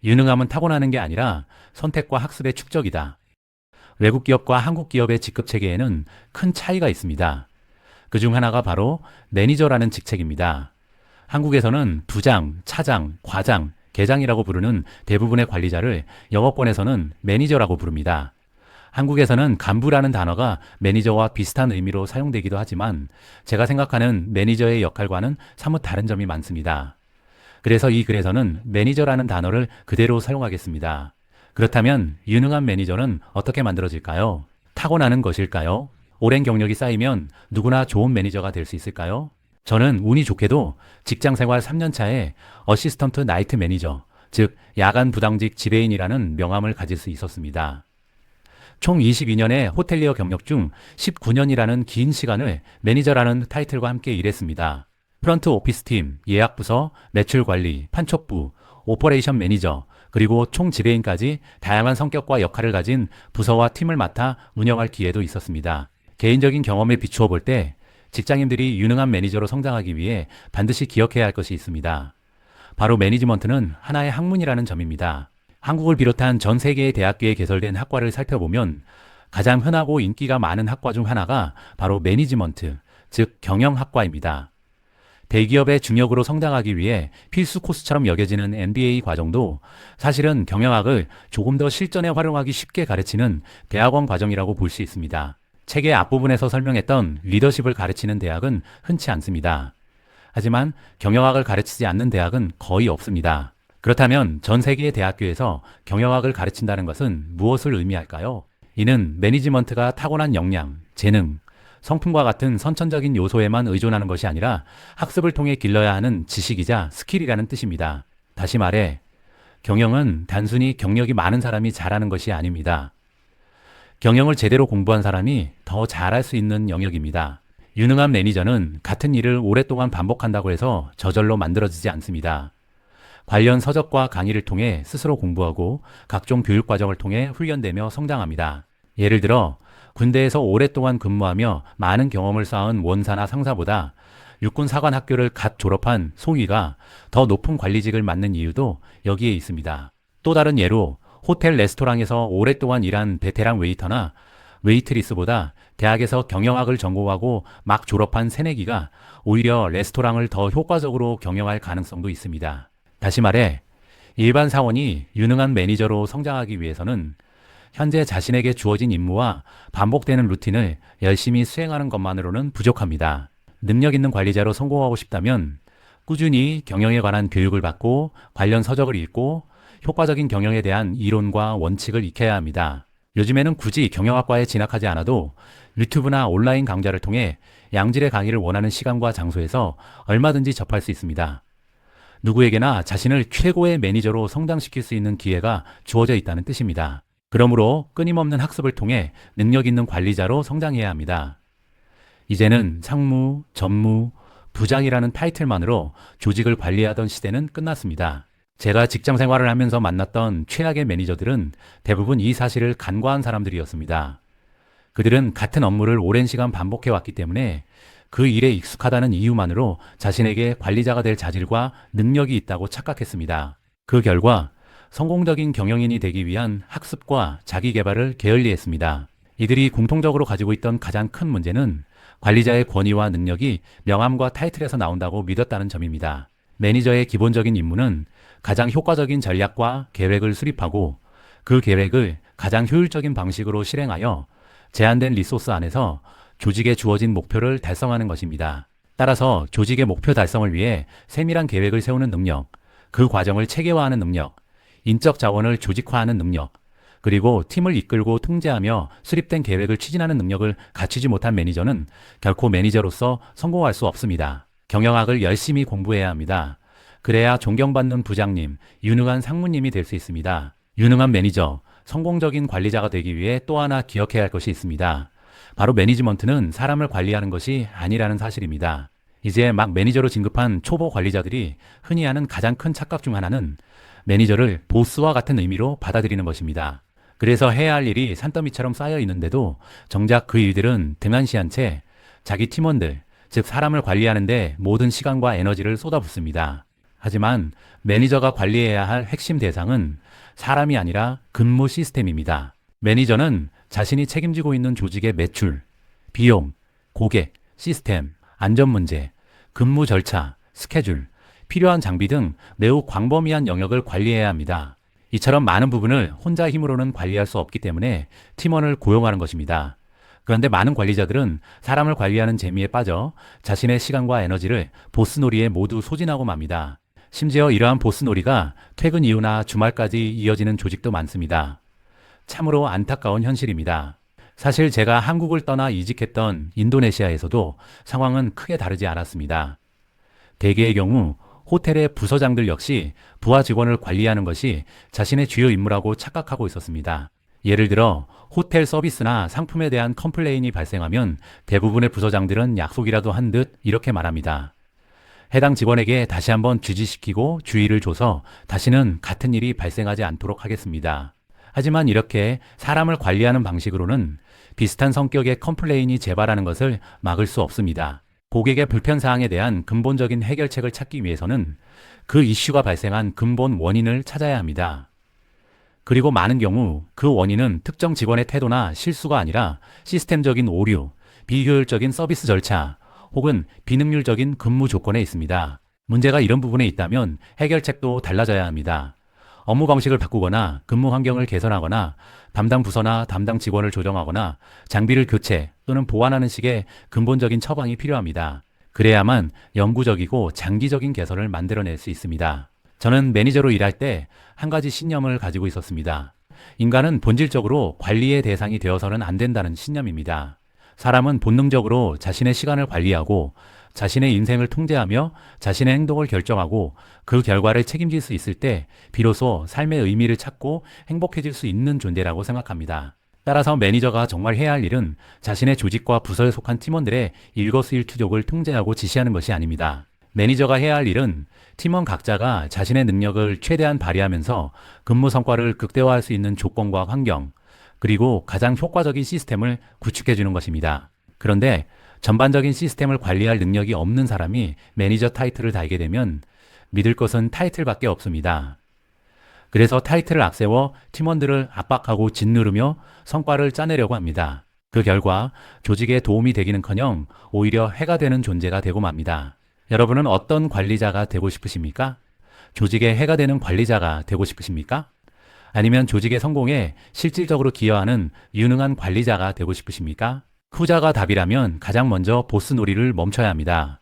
유능함은 타고나는 게 아니라 선택과 학습의 축적이다. 외국 기업과 한국 기업의 직급 체계에는 큰 차이가 있습니다. 그중 하나가 바로 매니저라는 직책입니다. 한국에서는 부장, 차장, 과장, 계장이라고 부르는 대부분의 관리자를 영어권에서는 매니저라고 부릅니다. 한국에서는 간부라는 단어가 매니저와 비슷한 의미로 사용되기도 하지만 제가 생각하는 매니저의 역할과는 사뭇 다른 점이 많습니다. 그래서 이 글에서는 매니저라는 단어를 그대로 사용하겠습니다. 그렇다면 유능한 매니저는 어떻게 만들어질까요? 타고나는 것일까요? 오랜 경력이 쌓이면 누구나 좋은 매니저가 될 수 있을까요? 저는 운이 좋게도 직장생활 3년 차에 어시스턴트 나이트 매니저, 즉 야간 부당직 지배인이라는 명함을 가질 수 있었습니다. 총 22년의 호텔리어 경력 중 19년이라는 긴 시간을 매니저라는 타이틀과 함께 일했습니다. 프런트 오피스팀, 예약부서, 매출관리, 판촉부, 오퍼레이션 매니저, 그리고 총 지배인까지 다양한 성격과 역할을 가진 부서와 팀을 맡아 운영할 기회도 있었습니다. 개인적인 경험에 비추어 볼 때 직장인들이 유능한 매니저로 성장하기 위해 반드시 기억해야 할 것이 있습니다. 바로 매니지먼트는 하나의 학문이라는 점입니다. 한국을 비롯한 전 세계의 대학교에 개설된 학과를 살펴보면 가장 흔하고 인기가 많은 학과 중 하나가 바로 매니지먼트, 즉 경영학과입니다. 대기업의 중역으로 성장하기 위해 필수 코스처럼 여겨지는 MBA 과정도 사실은 경영학을 조금 더 실전에 활용하기 쉽게 가르치는 대학원 과정이라고 볼 수 있습니다. 책의 앞부분에서 설명했던 리더십을 가르치는 대학은 흔치 않습니다. 하지만 경영학을 가르치지 않는 대학은 거의 없습니다. 그렇다면 전 세계의 대학교에서 경영학을 가르친다는 것은 무엇을 의미할까요? 이는 매니지먼트가 타고난 역량, 재능, 성품과 같은 선천적인 요소에만 의존하는 것이 아니라 학습을 통해 길러야 하는 지식이자 스킬이라는 뜻입니다. 다시 말해, 경영은 단순히 경력이 많은 사람이 잘하는 것이 아닙니다. 경영을 제대로 공부한 사람이 더 잘할 수 있는 영역입니다. 유능한 매니저는 같은 일을 오랫동안 반복한다고 해서 저절로 만들어지지 않습니다. 관련 서적과 강의를 통해 스스로 공부하고 각종 교육 과정을 통해 훈련되며 성장합니다. 예를 들어 군대에서 오랫동안 근무하며 많은 경험을 쌓은 원사나 상사보다 육군 사관학교를 갓 졸업한 소위가 더 높은 관리직을 맡는 이유도 여기에 있습니다. 또 다른 예로 호텔 레스토랑에서 오랫동안 일한 베테랑 웨이터나 웨이트리스보다 대학에서 경영학을 전공하고 막 졸업한 새내기가 오히려 레스토랑을 더 효과적으로 경영할 가능성도 있습니다. 다시 말해, 일반 사원이 유능한 매니저로 성장하기 위해서는 현재 자신에게 주어진 임무와 반복되는 루틴을 열심히 수행하는 것만으로는 부족합니다. 능력 있는 관리자로 성공하고 싶다면 꾸준히 경영에 관한 교육을 받고 관련 서적을 읽고 효과적인 경영에 대한 이론과 원칙을 익혀야 합니다. 요즘에는 굳이 경영학과에 진학하지 않아도 유튜브나 온라인 강좌를 통해 양질의 강의를 원하는 시간과 장소에서 얼마든지 접할 수 있습니다. 누구에게나 자신을 최고의 매니저로 성장시킬 수 있는 기회가 주어져 있다는 뜻입니다. 그러므로 끊임없는 학습을 통해 능력 있는 관리자로 성장해야 합니다. 이제는 상무, 전무, 부장이라는 타이틀만으로 조직을 관리하던 시대는 끝났습니다. 제가 직장 생활을 하면서 만났던 최악의 매니저들은 대부분 이 사실을 간과한 사람들이었습니다. 그들은 같은 업무를 오랜 시간 반복해 왔기 때문에 그 일에 익숙하다는 이유만으로 자신에게 관리자가 될 자질과 능력이 있다고 착각했습니다. 그 결과 성공적인 경영인이 되기 위한 학습과 자기 개발을 게을리했습니다. 이들이 공통적으로 가지고 있던 가장 큰 문제는 관리자의 권위와 능력이 명함과 타이틀에서 나온다고 믿었다는 점입니다. 매니저의 기본적인 임무는 가장 효과적인 전략과 계획을 수립하고 그 계획을 가장 효율적인 방식으로 실행하여 제한된 리소스 안에서 조직에 주어진 목표를 달성하는 것입니다. 따라서 조직의 목표 달성을 위해 세밀한 계획을 세우는 능력, 그 과정을 체계화하는 능력, 인적 자원을 조직화하는 능력, 그리고 팀을 이끌고 통제하며 수립된 계획을 추진하는 능력을 갖추지 못한 매니저는 결코 매니저로서 성공할 수 없습니다. 경영학을 열심히 공부해야 합니다. 그래야 존경받는 부장님, 유능한 상무님이 될 수 있습니다. 유능한 매니저, 성공적인 관리자가 되기 위해 또 하나 기억해야 할 것이 있습니다. 바로 매니지먼트는 사람을 관리하는 것이 아니라는 사실입니다. 이제 막 매니저로 진급한 초보 관리자들이 흔히 하는 가장 큰 착각 중 하나는 매니저를 보스와 같은 의미로 받아들이는 것입니다. 그래서 해야 할 일이 산더미처럼 쌓여 있는데도 정작 그 일들은 등한시한 채 자기 팀원들, 즉 사람을 관리하는데 모든 시간과 에너지를 쏟아붓습니다. 하지만 매니저가 관리해야 할 핵심 대상은 사람이 아니라 근무 시스템입니다. 매니저는 자신이 책임지고 있는 조직의 매출, 비용, 고객, 시스템, 안전 문제, 근무 절차, 스케줄, 필요한 장비 등 매우 광범위한 영역을 관리해야 합니다. 이처럼 많은 부분을 혼자 힘으로는 관리할 수 없기 때문에 팀원을 고용하는 것입니다. 그런데 많은 관리자들은 사람을 관리하는 재미에 빠져 자신의 시간과 에너지를 보스놀이에 모두 소진하고 맙니다. 심지어 이러한 보스놀이가 퇴근 이후나 주말까지 이어지는 조직도 많습니다. 참으로 안타까운 현실입니다. 사실 제가 한국을 떠나 이직했던 인도네시아에서도 상황은 크게 다르지 않았습니다. 대개의 경우 호텔의 부서장들 역시 부하 직원을 관리하는 것이 자신의 주요 임무라고 착각하고 있었습니다. 예를 들어 호텔 서비스나 상품에 대한 컴플레인이 발생하면 대부분의 부서장들은 약속이라도 한 듯 이렇게 말합니다. 해당 직원에게 다시 한번 지지시키고 주의를 줘서 다시는 같은 일이 발생하지 않도록 하겠습니다. 하지만 이렇게 사람을 관리하는 방식으로는 비슷한 성격의 컴플레인이 재발하는 것을 막을 수 없습니다. 고객의 불편사항에 대한 근본적인 해결책을 찾기 위해서는 그 이슈가 발생한 근본 원인을 찾아야 합니다. 그리고 많은 경우 그 원인은 특정 직원의 태도나 실수가 아니라 시스템적인 오류, 비효율적인 서비스 절차, 혹은 비능률적인 근무 조건에 있습니다. 문제가 이런 부분에 있다면 해결책도 달라져야 합니다. 업무 방식을 바꾸거나 근무 환경을 개선하거나 담당 부서나 담당 직원을 조정하거나 장비를 교체 또는 보완하는 식의 근본적인 처방이 필요합니다. 그래야만 영구적이고 장기적인 개선을 만들어낼 수 있습니다. 저는 매니저로 일할 때 한 가지 신념을 가지고 있었습니다. 인간은 본질적으로 관리의 대상이 되어서는 안 된다는 신념입니다. 사람은 본능적으로 자신의 시간을 관리하고 자신의 인생을 통제하며 자신의 행동을 결정하고 그 결과를 책임질 수 있을 때 비로소 삶의 의미를 찾고 행복해질 수 있는 존재라고 생각합니다. 따라서 매니저가 정말 해야 할 일은 자신의 조직과 부서에 속한 팀원들의 일거수일투족을 통제하고 지시하는 것이 아닙니다. 매니저가 해야 할 일은 팀원 각자가 자신의 능력을 최대한 발휘하면서 근무 성과를 극대화할 수 있는 조건과 환경, 그리고 가장 효과적인 시스템을 구축해 주는 것입니다. 그런데 전반적인 시스템을 관리할 능력이 없는 사람이 매니저 타이틀을 달게 되면 믿을 것은 타이틀밖에 없습니다. 그래서 타이틀을 앞세워 팀원들을 압박하고 짓누르며 성과를 짜내려고 합니다. 그 결과 조직에 도움이 되기는커녕 오히려 해가 되는 존재가 되고 맙니다. 여러분은 어떤 관리자가 되고 싶으십니까? 조직에 해가 되는 관리자가 되고 싶으십니까? 아니면 조직의 성공에 실질적으로 기여하는 유능한 관리자가 되고 싶으십니까? 후자가 답이라면 가장 먼저 보스놀이를 멈춰야 합니다.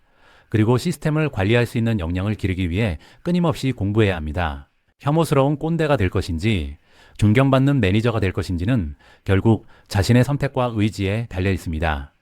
그리고 시스템을 관리할 수 있는 역량을 기르기 위해 끊임없이 공부해야 합니다. 혐오스러운 꼰대가 될 것인지 존경받는 매니저가 될 것인지는 결국 자신의 선택과 의지에 달려 있습니다.